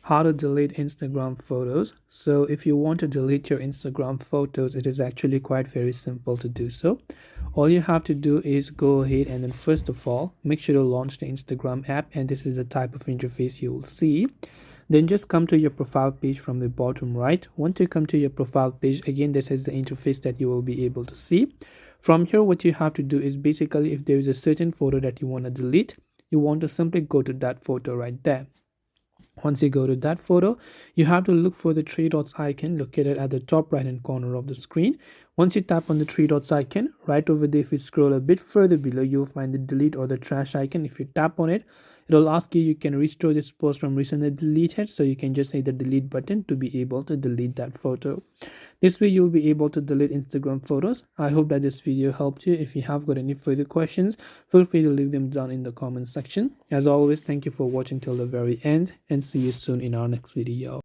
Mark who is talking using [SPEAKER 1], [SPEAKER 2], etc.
[SPEAKER 1] how to delete Instagram photos. So if you want to delete your Instagram photos, it is actually quite very simple to do so. All you have to do is go ahead and then first of all make sure to launch the Instagram app, and this is the type of interface you will see. Then just come to your profile page from the bottom right. Once you come to your profile page, again this is the interface that you will be able to see. From here, what you have to do is basically, if there is a certain photo that you want to delete, you want to simply go to that photo right there. Once you go to that photo, you have to look for the three dots icon located at the top right hand corner of the screen. Once you tap on the three dots icon, right over there, if you scroll a bit further below, you'll find the delete or the trash icon. If you tap on it, it'll ask you can restore this post from recently deleted, so you can just hit the delete button to be able to delete that photo. This way you'll be able to delete Instagram photos. I hope that this video helped you. If you have got any further questions, feel free to leave them down in the comment section. As always, thank you for watching till the very end, and see you soon in our next video.